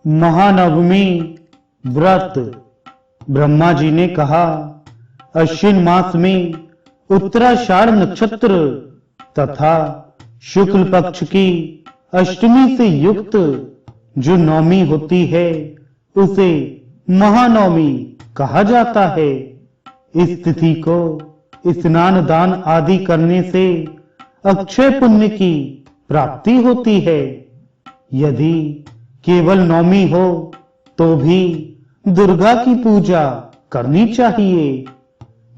महानवमी व्रत। ब्रह्मा जी ने कहा, अश्विन मास में उत्तराषाढ़ नक्षत्र तथा शुक्ल पक्ष की अष्टमी से युक्त जो नवमी होती है उसे महानवमी कहा जाता है। इस तिथि को स्नान दान आदि करने से अक्षय पुण्य की प्राप्ति होती है। यदि केवल नवमी हो तो भी दुर्गा की पूजा करनी चाहिए।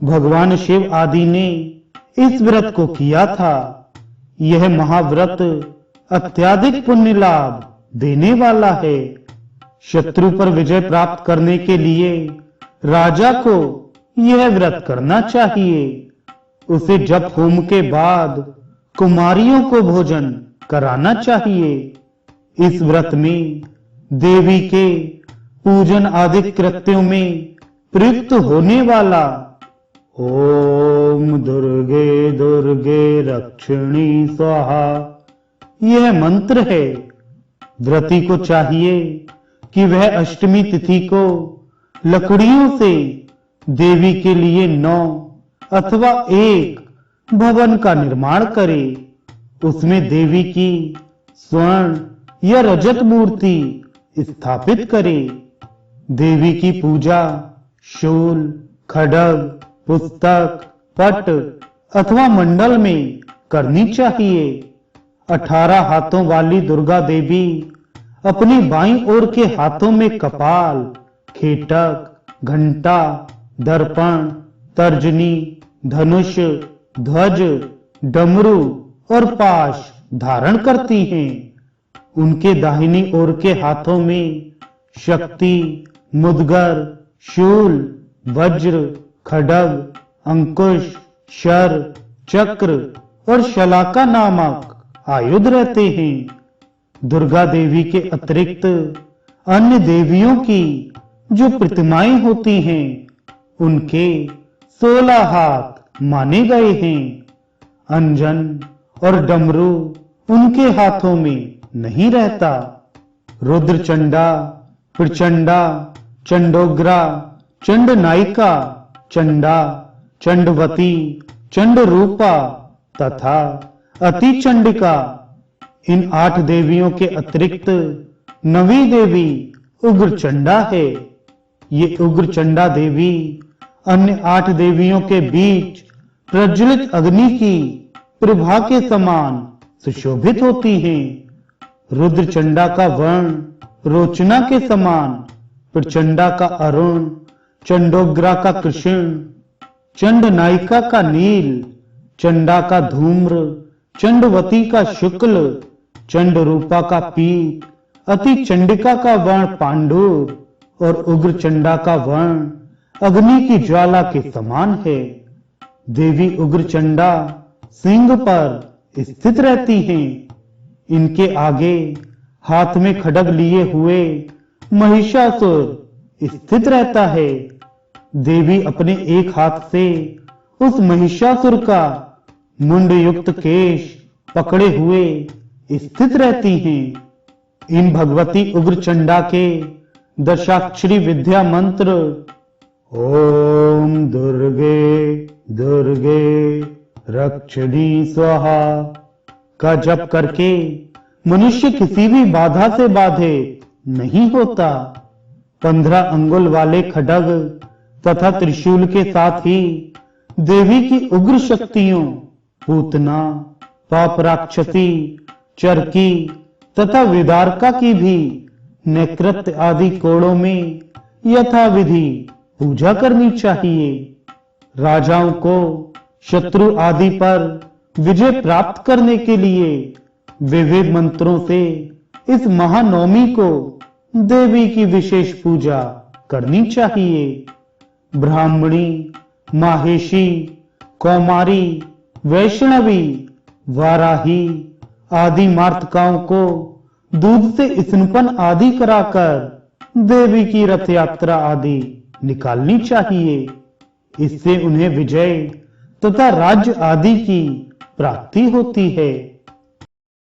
भगवान शिव आदि ने इस व्रत को किया था। यह महाव्रत अत्यधिक पुण्य लाभ देने वाला है। शत्रु पर विजय प्राप्त करने के लिए राजा को यह व्रत करना चाहिए। उसे जप होम के बाद कुमारियों को भोजन कराना चाहिए। इस व्रत में देवी के पूजन आदि कृत्यों में प्रयुक्त होने वाला ओम दुर्गे दुर्गे रक्षिणी स्वाहा यह मंत्र है। व्रती को चाहिए कि वह अष्टमी तिथि को लकड़ियों से देवी के लिए 9 अथवा 1 भवन का निर्माण करे। उसमें देवी की स्वर्ण या रजत मूर्ति स्थापित करे। देवी की पूजा शूल, खड्ग, पुस्तक, पट अथवा मंडल में करनी चाहिए। 18 हाथों वाली दुर्गा देवी अपनी बाईं ओर के हाथों में कपाल, खेटक, घंटा, दर्पण, तर्जनी, धनुष, ध्वज, डमरू और पाश धारण करती हैं। उनके दाहिनी ओर के हाथों में शक्ति, मुद्गर, शूल, वज्र, खड्ग, अंकुश, शर, चक्र और शलाका नामक आयुध रहते हैं। दुर्गा देवी के अतिरिक्त अन्य देवियों की जो प्रतिमाएं होती हैं उनके 16 हाथ माने गए हैं। अंजन और डमरू उनके हाथों में नहीं रहता। रुद्रचंडा, प्रचंडा, चंडोग्रा, चंडनायिका, चंडा, चंडवती, चंडरूपा तथा अतिचंडिका इन 8 देवियों के अतिरिक्त 9वीं देवी उग्रचंडा है। ये उग्रचंडा देवी अन्य 8 देवियों के बीच प्रज्वलित अग्नि की प्रभा के समान सुशोभित होती हैं। रुद्रचंडा का वर्ण रोचना के समान, प्रचंडा का अरुण, चंडोग्रा का कृष्ण, चंडनायिका का नील, चंडा का धूम्र, चंडवती का शुक्ल, चंडरूपा का पीत, अतिचंडिका का वर्ण पांडुर और उग्रचंडा का वर्ण अग्नि की ज्वाला के समान है। देवी उग्रचंडा सिंह पर स्थित रहती हैं। इनके आगे हाथ में खड्ग लिए हुए महिषासुर स्थित रहता है। देवी अपने एक हाथ से उस महिषासुर का मुंड युक्त केश पकड़े हुए स्थित रहती हैं। इन भगवती उग्रचंडा के दशाक्षरी विद्या मंत्र ओम दुर्गे दुर्गे रक्षिणी स्वाहा का जप करके मनुष्य किसी भी बाधा से बाधित नहीं होता। 15 अंगुल वाले खड्ग तथा त्रिशूल के साथ ही देवी की उग्र शक्तियों पूतना, पाप राक्षसी, चरकी तथा विदारका की भी नैकृत्य आदि कोड़ों में यथाविधि पूजा करनी चाहिए। राजाओं को शत्रु आदि पर विजय प्राप्त करने के लिए विविध मंत्रों से इस महानवमी को देवी की विशेष पूजा करनी चाहिए। ब्राह्मणी, माहेशी, कौमारी, वैष्णवी, वाराही आदि मार्तकाओं को दूध से स्नपन आदि कराकर देवी की रथ यात्रा आदि निकालनी चाहिए। इससे उन्हें विजय तथा राज्य आदि की प्राप्ति होती है।